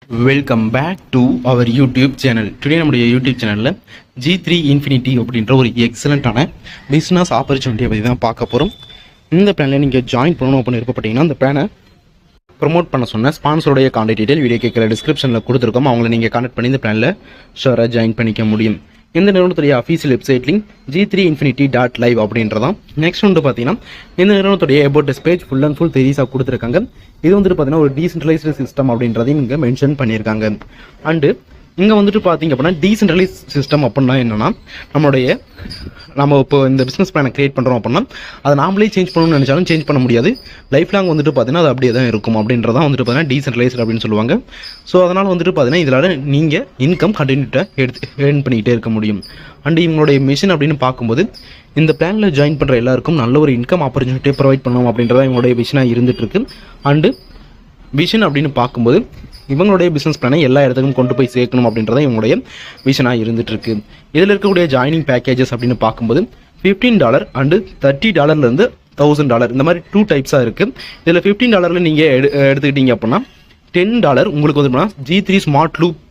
Welcome back to our YouTube channel. Today நம்முடைய யூடியூப் சேனலில் G3 Infinity அப்படின்ற ஒரு எக்ஸலண்ட்டான பிஸ்னஸ் ஆப்பர்ச்சுனிட்டியை பற்றி தான் பார்க்க போகிறோம். இந்த பிளானில் நீங்கள் ஜாயின் பண்ணணும் அப்படின்னு விருப்பப்பட்டீங்கன்னா அந்த பிளானை ப்ரொமோட் பண்ண சொன்ன ஸ்பான்சருடைய கான்டாக்ட் டீடைல் வீடியோ கேட்குற டிஸ்கிரிப்ஷனில் கொடுத்துருக்கோம். அவங்களை நீங்கள் கான்டாக்ட் பண்ணி இந்த பிளானில் ஷோராக ஜாயின் பண்ணிக்க முடியும். இந்த நிறுவனத்துடைய அஃபீஷியல் வெப்சைட் லிங்க் G3infinity.live அப்படின்றதான். நெக்ஸ்ட் வந்து பார்த்தீங்கன்னா இந்த நிறுவனத்துடைய about page full and full தெரியுசாக கொடுத்துருக்காங்க. இது வந்துட்டு பார்த்தீங்கன்னா ஒரு டீசென்ட்ரலைஸ்டு சிஸ்டம் அப்படின்றதையும் இங்கே மென்ஷன் பண்ணியிருக்காங்க. அண்டு இங்கே வந்துட்டு பார்த்தீங்க அப்படின்னா டீசென்ட்ரலைஸ் சிஸ்டம் அப்படின்னா என்னென்னா நம்ம இப்போ இந்த பிஸ்னஸ் பிளானை கிரியேட் பண்ணுறோம் அப்படின்னா அதை நாமளே சேஞ்ச் பண்ணணும்னு நினச்சாலும் சேஞ்ச் பண்ண முடியாது. லைஃப் லாங் வந்துட்டு பார்த்தீங்கன்னா அது அப்படியே தான் இருக்கும் அப்படின்றதான் வந்துட்டு பார்த்தீங்கன்னா டீசென்ட்ரலைஸ்டு அப்படின்னு சொல்லுவாங்க. ஸோ அதனால் வந்துட்டு பார்த்தீங்கன்னா இதில் நீங்கள் இன்கம் கண்டினியூட்டாக ஏர்ன் பண்ணிக்கிட்டே இருக்க முடியும். அண்ட் இவங்களுடைய மிஷன் அப்படின்னு பார்க்கும்போது இந்த பிளானில் ஜாயின் பண்ணுற எல்லாருக்கும் நல்ல ஒரு இன்கம் ஆப்பர்ச்சுனிட்டியை ப்ரொவைட் பண்ணணும் அப்படின்றத இவங்களுடைய விஷனாக இருந்துகிட்ருக்கு. அண்டு விஷன் அப்படின்னு பார்க்கும்போது இவங்களுடைய பிஸ்னஸ் பிளானை எல்லா இடத்துக்கும் கொண்டு போய் சேர்க்கணும் அப்படின்றத இவங்களுடைய விஷனாக இருந்துகிட்ருக்கு. இதில் இருக்கக்கூடிய ஜாயினிங் பேக்கேஜஸ் அப்படின்னு பார்க்கும்போது $15 அண்டு $30 $1,000 இந்த மாதிரி 2 டைப்ஸாக இருக்குது. இதில் $15 நீங்கள் எடுத்துக்கிட்டீங்க அப்படின்னா $10 உங்களுக்கு வந்து G3 ஸ்மார்ட் லூப்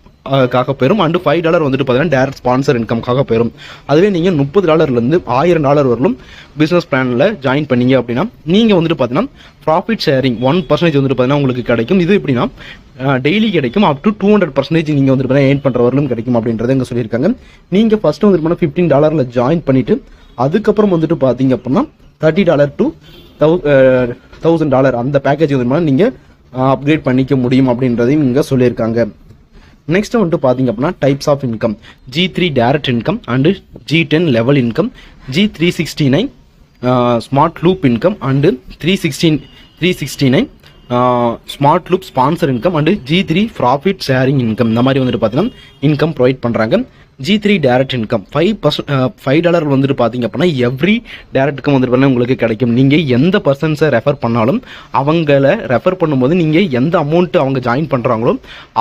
காக போயிடும். அண்டு $5 வந்துட்டு பார்த்தீங்கன்னா டேரக்ட் ஸ்பான்சர் இன்கம்காக போயிடும். அதுவே நீங்கள் $30 $1,000 வரலும் பிஸ்னஸ் பிளானில் ஜாயின் பண்ணீங்க அப்படின்னா நீங்கள் வந்துட்டு பார்த்தீங்கன்னா ப்ராஃபிட் ஷேரிங் 1% வந்துட்டு பார்த்தீங்கன்னா உங்களுக்கு கிடைக்கும். இது எப்படின்னா டெய்லி கிடைக்கும். அப் டு 200% நீங்கள் வந்துட்டு பார்த்தீங்கன்னா ஏர்ன் பண்ணுற வரலும் கிடைக்கும் அப்படின்றத இங்கே சொல்லியிருக்காங்க. நீங்கள் ஃபஸ்ட்டு வந்துட்டு பார்த்தீங்கன்னா $15 ஜாயின் பண்ணிவிட்டு அதுக்கப்புறம் வந்துட்டு பார்த்தீங்க அப்படின்னா $30 to $1,000 அந்த பேக்கேஜ் வந்துட்டு நீங்கள் அப்கிரேட் பண்ணிக்க முடியும் அப்படின்றதையும் இங்கே சொல்லியிருக்காங்க. நெக்ஸ்ட் வந்துட்டு பார்த்தீங்க அப்படின்னா types of income G3 direct income and G10 level income, G369 smart loop income and 369 smart loop sponsor income and G3 profit sharing income இந்த மாதிரி வந்துட்டு பார்த்தீங்கன்னா இன்கம் ப்ரொவைட் பண்ணுறாங்க. G3 டைரக்ட் இன்கம் $5 வந்துட்டு பார்த்தீங்க அப்படின்னா எவ்ரி டைரக்டுக்கும் வந்துட்டு பார்த்தீங்கன்னா உங்களுக்கு கிடைக்கும். நீங்கள் எந்த பர்சன்ஸை ரெஃபர் பண்ணாலும் அவங்கள ரெஃபர் பண்ணும்போது நீங்கள் எந்த அமௌண்ட்டு அவங்க ஜாயின் பண்ணுறாங்களோ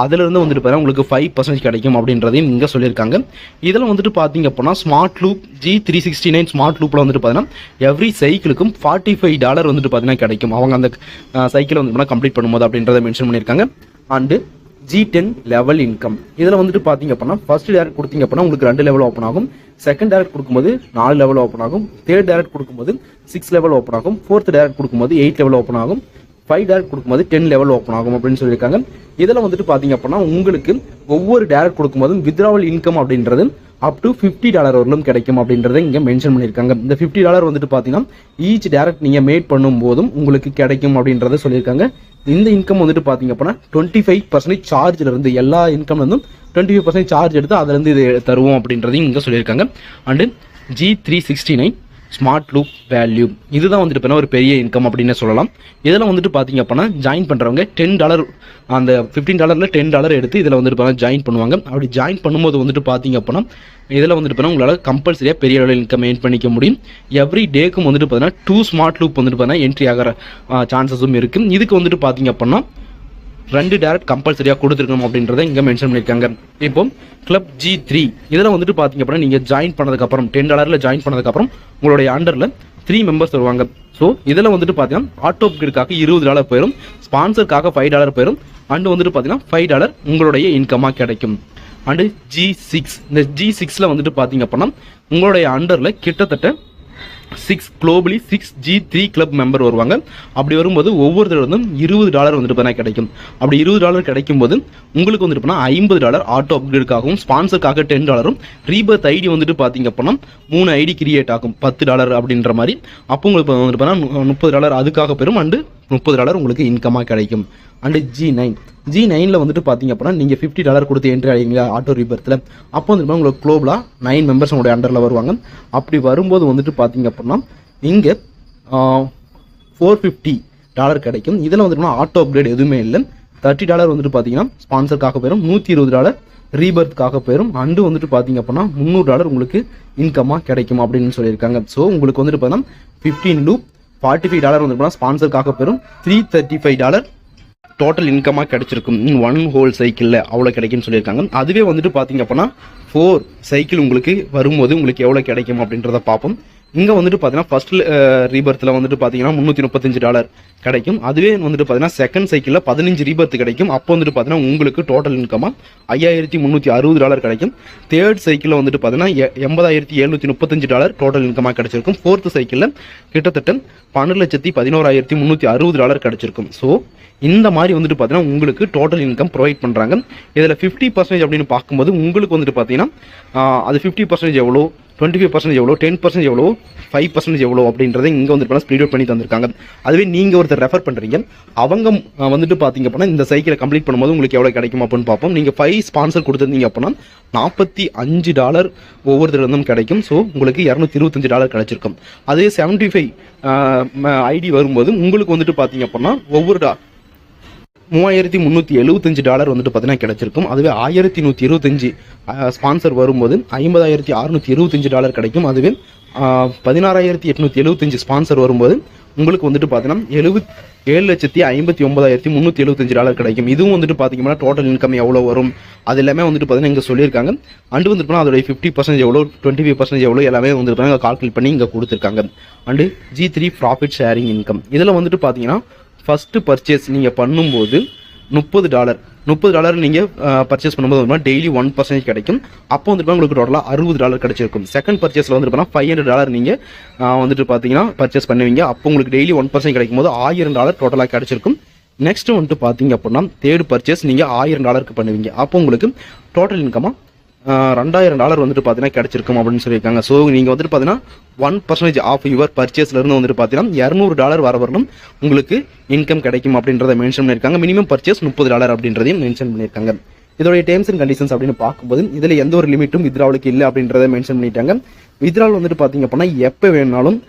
அதிலிருந்து வந்துட்டு பார்த்தீங்கன்னா உங்களுக்கு 5% கிடைக்கும் அப்படின்றதையும் இங்கே சொல்லியிருக்காங்க. இதில் வந்துட்டு பார்த்தீங்க அப்படின்னா ஸ்மார்ட் லூப் G369 ஸ்மார்ட் லூப்பில் வந்துட்டு பார்த்தீங்கன்னா எவ்ரி சைக்கிளுக்கும் $45 வந்துட்டு பார்த்தீங்கன்னா கிடைக்கும் அவங்க அந்த சைக்கிளை வந்து கம்ப்ளீட் பண்ணும்போது அப்படின்றத மென்ஷன் பண்ணியிருக்காங்க. அண்டு G10 லெவல் இன்கம் இதில் வந்துட்டு பார்த்தீங்க அப்படின்னா ஃபர்ஸ்ட் டேரக்ட் கொடுத்தீங்க அப்படின்னா உங்களுக்கு 2 லெவல் ஓப்பன் ஆகும். செகண்ட் டேரக்ட் கொடுக்கும்போது 4 லெவல் ஓப்பன் ஆகும். தேர்ட் டேரக்ட் கொடுக்கும்போது 6 லெவல் ஓப்பன் ஆகும். ஃபோர்த் டேரக்ட் கொடுக்கும்போது 8 லெவல் ஓப்பன் ஆகும். 5 டேரக்ட் கொடுக்கும்போது 10 லெவல் ஓப்பன் ஆகும் அப்படின்னு சொல்லியிருக்காங்க. இதில் வந்துட்டு பார்த்தீங்க அப்படின்னா உங்களுக்கு ஒவ்வொரு டேரக்ட் கொடுக்கும்போதும் வித்ராவல் இன்கம் அப்படின்றது அப் டு $50 வரலும் கிடைக்கும் அப்படின்றத இங்கே மென்ஷன் பண்ணியிருக்காங்க. இந்த $50 வந்துட்டு பார்த்தீங்கன்னா ஈச் டேரக்ட் நீங்கள் மேட் பண்ணும்போதும் உங்களுக்கு கிடைக்கும் அப்படின்றத சொல்லியிருக்காங்க. இந்த இன்கம் வந்துட்டு பார்த்தீங்க அப்படின்னா 25% சார்ஜில் இருந்து எல்லா இன்கம்லேருந்தும் 25% சார்ஜ் எடுத்து அதுலேருந்து இது தருவோம் அப்படின்றதையும் இங்கே சொல்லியிருக்காங்க. And G369 smart loop value இதுதான் வந்துட்டு பார்த்தீங்கன்னா ஒரு பெரிய இன்கம் அப்படின்னு சொல்லலாம். இதில் வந்துட்டு பார்த்தீங்க அப்படின்னா ஜாயின் பண்ணுறவங்க $10 அந்த $15 $10 எடுத்து இதில் வந்துட்டு பார்த்தீங்கன்னா ஜாயின் பண்ணுவாங்க. அப்படி ஜாயின் பண்ணும்போது வந்துட்டு பார்த்தீங்க அப்படின்னா இதில் வந்துட்டு பார்த்தீங்கன்னா உங்களால் கம்பல்சரியாக பெரிய அளவில் இன்கம் ஏர்ன் பண்ணிக்க முடியும். எவ்ரி டேக்கும் வந்துட்டு பார்த்தீங்கன்னா 2 ஸ்மார்ட் லூப் வந்துட்டு பார்த்தீங்கன்னா என்ட்ரி ஆகிற சான்சஸும் இருக்குது. இதுக்கு வந்துட்டு பார்த்தீங்க அப்படின்னா 2 டேரக்ட் கம்பல்சரியாக கொடுத்துருக்கணும் அப்படின்றத இங்கே மென்ஷன் பண்ணியிருக்காங்க. இப்போ கிளப் G3 இதில் வந்துட்டு பார்த்தீங்க அப்படின்னா நீங்கள் ஜாயின் பண்ணதுக்கப்புறம் $10 ஜாயின் பண்ணதுக்கப்புறம் உங்களுடைய அண்டரில் 3 மெம்பர்ஸ் வருவாங்க. ஸோ இதில் வந்துட்டு பார்த்தீங்கன்னா ஆட்டோ அப்கிரேடுக்காக $20 போயிடும், ஸ்பான்சருக்காக $5 போயிடும். அண்டு வந்துட்டு பார்த்தீங்கன்னா $5 உங்களுடைய இன்கமாக கிடைக்கும். அண்டு G6 இந்த G6ல் வந்துட்டு பார்த்தீங்க அப்படின்னா உங்களுடைய அண்டரில் கிட்டத்தட்ட 6 G3 கிளப் மெம்பர் வருவாங்க. அப்படி வரும்போது ஒவ்வொருத்தரும் $20 வந்துட்டு பார்த்தா கிடைக்கும். அப்படி $20 கிடைக்கும் போது உங்களுக்கு வந்துட்டு போனால் $50 ஆட்டோ அப்கிரேடுக்காகவும் ஸ்பான்சருக்காக $10 ரீபர்த் ஐடி வந்துட்டு பார்த்தீங்க அப்படின்னா 3 ஐடி கிரியேட் ஆகும் $10 அப்படின்ற மாதிரி. அப்போ உங்களுக்கு வந்துட்டு பார்த்தா $30 அதுக்காக பெறும். அண்டு $30 உங்களுக்கு இன்கமாக கிடைக்கும். அண்டு G9ல் வந்துட்டு பார்த்தீங்க அப்படின்னா நீங்கள் $50 கொடுத்து என்ட்ரி ஆகிங்களா ஆட்டோ ரீபர்த்தில் அப்போ வந்துட்டு உங்களுக்கு குளோபலாக 9 மெம்பர்ஸ் உங்களுடைய அண்டரில் வருவாங்க. அப்படி வரும்போது வந்துட்டு பார்த்தீங்க அப்படின்னா இங்கே $450 கிடைக்கும். இதில் வந்துட்டு ஆட்டோ அப்கிரேட் எதுவுமே இல்லை. $30 வந்துட்டு பார்த்தீங்கன்னா ஸ்பான்சருக்காக போயிடும், $120 ரீபர்த்துக்காக போயிடும். அண்டு வந்துட்டு பார்த்தீங்க அப்படின்னா $300 உங்களுக்கு இன்கமாக கிடைக்கும் அப்படின்னு சொல்லியிருக்காங்க. ஸோ உங்களுக்கு வந்துட்டு பார்த்தீங்கன்னா 15 லூப் $45 வந்துட்டு ஸ்பான்சருக்காக போயிடும், $335 டோட்டல் இன்கமாக கிடைச்சிருக்கும். 1 ஹோல் சைக்கிளில் அவ்வளோ கிடைக்கும்னு சொல்லியிருக்காங்க. அதுவே வந்துட்டு பார்த்தீங்க அப்படின்னா 4 சைக்கிள் உங்களுக்கு வரும்போது உங்களுக்கு எவ்வளோ கிடைக்கும் அப்படின்றத பார்ப்போம். இங்கே வந்துட்டு பார்த்தீங்கன்னா ஃபர்ஸ்ட் ரீபர்த்தில் வந்துட்டு பார்த்தீங்கன்னா $335 கிடைக்கும். அதுவே வந்துட்டு பார்த்தீங்கன்னா செகண்ட் சைக்கிளில் 15 ரீபர்த் கிடைக்கும். அப்போ வந்துட்டு பார்த்தீங்கன்னா உங்களுக்கு டோட்டல் இன்கமாக $5360 கிடைக்கும். தேர்ட் சைக்கிளில் வந்துட்டு பார்த்தீங்கன்னா $80,735 டோட்டல் இன்கமாக கிடைச்சிருக்கும். ஃபோர்த் சைக்கிளில் கிட்டத்தட்ட $12,11,360 கிடைச்சிருக்கும். ஸோ இந்த மாதிரி வந்துட்டு பார்த்தீங்கன்னா உங்களுக்கு டோட்டல் இன்கம் ப்ரொவைட் பண்ணுறாங்க. இதில் 50% அப்படின்னு பார்க்கும்போது உங்களுக்கு வந்துட்டு பார்த்தீங்கன்னா அது 50% எவ்வளோ, 25% எவ்வளோ, 10% எவ்வளோ, 5% எவ்வளோ அப்படின்றத இங்கே வந்துட்டு ஸ்ப்ளிட் அவுட் பண்ணி தந்திருக்காங்க. அதுவே நீங்கள் ஒருத்தர் ரெஃபர் பண்ணுறீங்க, அவங்க வந்துட்டு பார்த்தீங்க அப்படின்னா இந்த சைக்கிளை கம்ப்ளீட் பண்ணும்போது உங்களுக்கு எவ்வளோ கிடைக்கும் அப்படின்னு பார்ப்போம். நீங்கள் 5 ஸ்பான்சர் கொடுத்துருந்தீங்க அப்படின்னா $45 ஒவ்வொருத்தருந்தும் கிடைக்கும். ஸோ உங்களுக்கு $225 கிடைச்சிருக்கும். அதே 75 ஐடி வரும்போது உங்களுக்கு வந்துட்டு பார்த்தீங்க அப்படின்னா ஒவ்வொரு $3,375 வந்துட்டு பார்த்தீங்கன்னா கிடைச்சிருக்கும். அதுவே 1,125 ஸ்பான்சர் வரும்போது $50,625 கிடைக்கும். அதுவே 16,875 ஸ்பான்சர் வரும்போது உங்களுக்கு வந்துட்டு பார்த்தீங்கன்னா $7,59,375 கிடைக்கும். இதுவும் வந்துட்டு பார்த்தீங்கன்னா டோட்டல் இன்கம் எவ்வளோ வரும் அது எல்லாமே வந்துட்டு பார்த்தீங்கன்னா இங்கே சொல்லியிருக்காங்க. அண்டு வந்துட்டு அதோடைய 50% எவ்வளோ, 25% எவ்வளோ எல்லாமே வந்துட்டு பார்த்தீங்கன்னா கால்குலேட் பண்ணி இங்கே கொடுத்துருக்காங்க. And G3 profit sharing income இதில் வந்துட்டு பார்த்தீங்கன்னா ஃபஸ்ட்டு பர்ச்சேஸ் நீங்கள் பண்ணும்போது $30 நீங்கள் பர்ச்சேஸ் பண்ணும்போது டெய்லி 1% கிடைக்கும். அப்போ வந்துட்டு உங்களுக்கு டோட்டலாக $60 கிடைச்சிருக்கும். செகண்ட் பர்ச்சேஸில் வந்துட்டு $500 நீங்கள் வந்துட்டு பார்த்தீங்கன்னா பர்ச்சேஸ் பண்ணுவீங்க. அப்போ உங்களுக்கு டெய்லி 1% கிடைக்கும் போது $1000 டோட்டலாக கிடைச்சிருக்கும். நெக்ஸ்ட் வந்துட்டு பார்த்தீங்க அப்படின்னா தேர்ட் பர்ச்சேஸ் நீங்கள் $1000 பண்ணுவீங்க. அப்போ உங்களுக்கு டோட்டல் இன்கமாக $2000 வந்துட்டு பார்த்தீங்கன்னா கிடைச்சிருக்கும் அப்படின்னு சொல்லியிருக்காங்க. ஸோ நீங்கள் வந்துட்டு பார்த்தீங்கன்னா 1% ஆஃப் யுவர் பர்ச்சேஸ்லேருந்து வந்துட்டு பார்த்தீங்கன்னா $200 வர வரணும் உங்களுக்கு இன்கம் கிடைக்கும் அப்படின்றத மென்ஷன் பண்ணியிருக்காங்க. மினிமம் பர்ச்சேஸ் $30 அப்படின்றதையும் மென்ஷன் பண்ணியிருக்காங்க. இதோடைய டேர்ம்ஸ் அண்ட் கண்டிஷன்ஸ் அப்படின்னு பார்க்கும்போது இதில் எந்த ஒரு லிமிட்டும் வித்ராவலுக்கு இல்லை அப்படின்றத மென்ஷன் பண்ணிட்டாங்க. வித்ராவல் வந்துட்டு பார்த்தீங்க அப்படின்னா எப்போ வேணாலும்